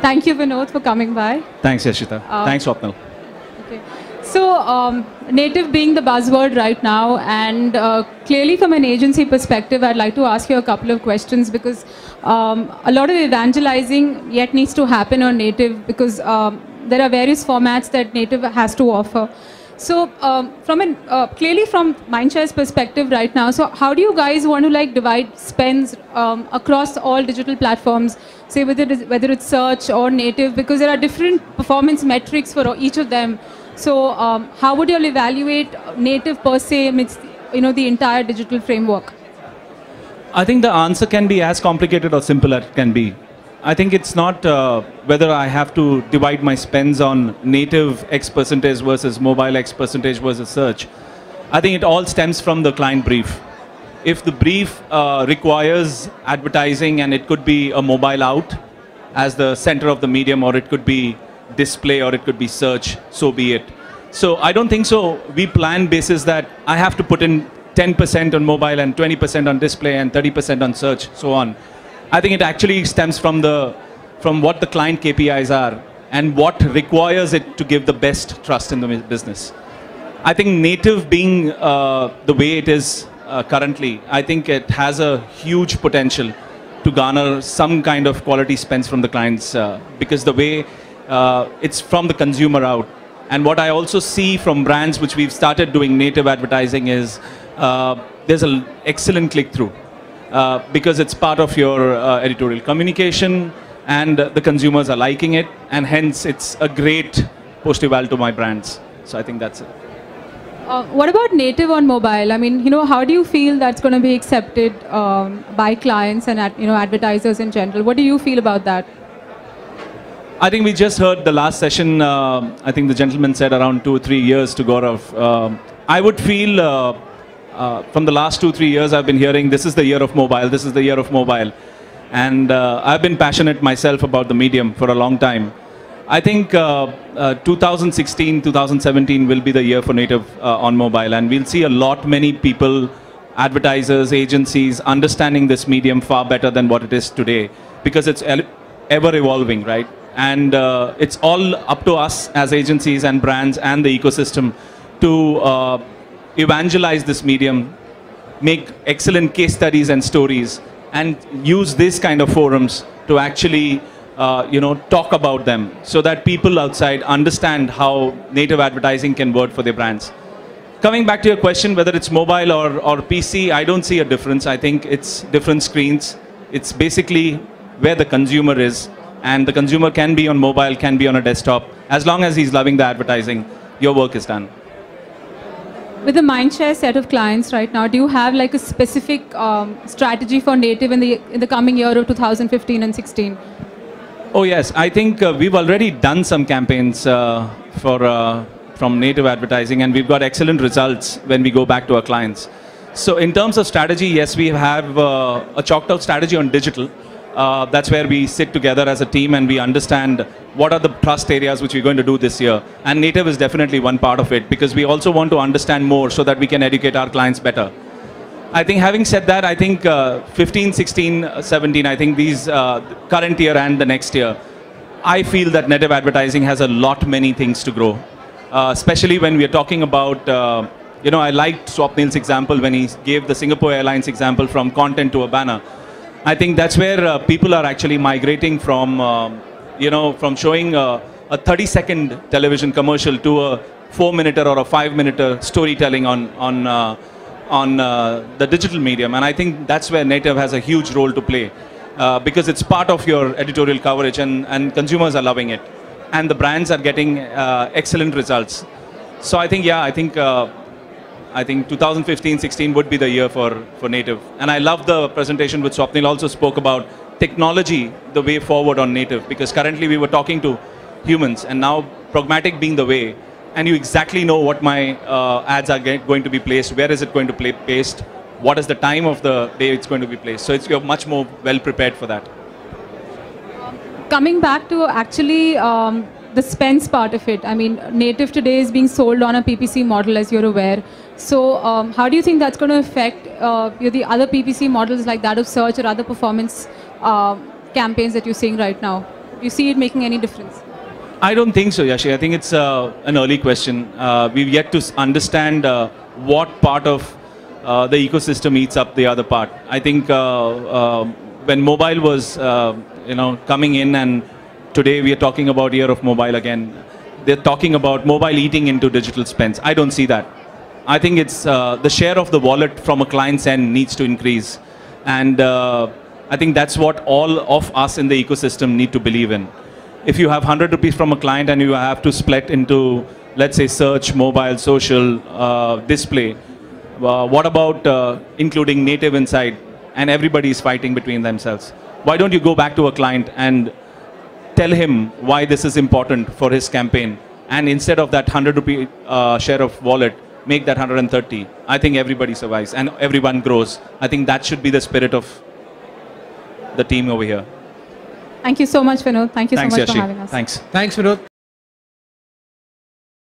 Thank you, Vinod, for coming by. Thanks, Yashita. Thanks, Swapnil. Okay. So, native being the buzzword right now, and clearly from an agency perspective, I'd like to ask you a couple of questions because a lot of evangelizing yet needs to happen on native because there are various formats that native has to offer. So, clearly from Mindshare's perspective right now, so how do you guys want to like divide spends across all digital platforms, say whether it's search or native, because there are different performance metrics for each of them. So, how would you all evaluate native per se amidst the entire digital framework? I think the answer can be as complicated or simple as it can be. I think it's not whether I have to divide my spends on native X percentage versus mobile X percentage versus search. I think it all stems from the client brief. If the brief requires advertising and it could be a mobile out as the center of the medium, or it could be display, or it could be search, so be it. So I don't think so. We plan basis that I have to put in 10% on mobile and 20% on display and 30% on search, so on. I think it actually stems from what the client KPIs are and what requires it to give the best trust in the business. I think native being the way it is currently, I think it has a huge potential to garner some kind of quality spends from the clients because the way it's from the consumer out. And what I also see from brands which we've started doing native advertising is there's an excellent click-through. Because it's part of your editorial communication and the consumers are liking it, and hence it's a great post-eval to my brands. So I think that's it. What about native on mobile? I mean, how do you feel that's going to be accepted by clients and advertisers in general? What do you feel about that? I think we just heard the last session. I think the gentleman said around 2 or 3 years to Gaurav. I would feel from the last 2 or 3 years, I've been hearing this is the year of mobile, this is the year of mobile. And I've been passionate myself about the medium for a long time. I think 2016, 2017 will be the year for native on mobile. And we'll see many people, advertisers, agencies, understanding this medium far better than what it is today. Because it's ever evolving, right? And it's all up to us as agencies and brands and the ecosystem to evangelize this medium, make excellent case studies and stories, and use this kind of forums to actually, talk about them so that people outside understand how native advertising can work for their brands. Coming back to your question, whether it's mobile or PC, I don't see a difference. I think it's different screens. It's basically where the consumer is, and the consumer can be on mobile, can be on a desktop. As long as he's loving the advertising, your work is done. With the Mindshare set of clients right now, do you have like a specific strategy for native in the coming year of 2015 and 16? Oh yes, I think we've already done some campaigns from native advertising, and we've got excellent results when we go back to our clients. So in terms of strategy, yes, we have a chalked out strategy on digital. That's where we sit together as a team and we understand what are the trust areas which we're going to do this year. And native is definitely one part of it because we also want to understand more so that we can educate our clients better. I think having said that, I think 15, 16, 17, I think these current year and the next year, I feel that native advertising has many things to grow. Especially when we're talking about, I liked Swapnil's example when he gave the Singapore Airlines example from content to a banner. I think that's where people are actually migrating from, from showing a 30-second television commercial to a 4-minute or a 5-minute storytelling on the digital medium. And I think that's where native has a huge role to play because it's part of your editorial coverage and consumers are loving it. And the brands are getting excellent results. So I think, I think 2015-16 would be the year for native. And I love the presentation which Swapnil also spoke about technology, the way forward on native, because currently we were talking to humans and now pragmatic being the way. And you exactly know what my ads are going to be placed, where is it going to be placed, what is the time of the day it's going to be placed. So you're much more well prepared for that. Coming back to actually the spends part of it, I mean, native today is being sold on a PPC model, as you're aware. So how do you think that's going to affect the other PPC models like that of search or other performance campaigns that you're seeing right now? Do you see it making any difference? I don't think so, Yashi. I think it's an early question. We've yet to understand what part of the ecosystem eats up the other part. I think when mobile was, coming in, and today we are talking about year of mobile again. They're talking about mobile eating into digital spends. I don't see that. I think it's the share of the wallet from a client's end needs to increase, and I think that's what all of us in the ecosystem need to believe in. If you have 100 rupees from a client and you have to split into, let's say, search, mobile, social, display, what about including native inside? And everybody is fighting between themselves. Why don't you go back to a client and tell him why this is important for his campaign? And instead of that 100 rupee share of wallet, make that 130. I think everybody survives and everyone grows. I think that should be the spirit of the team over here. Thank you so much, Vinod. Thank you Thanks, so much Yashi. for having us. Thanks. Thanks, Vinod.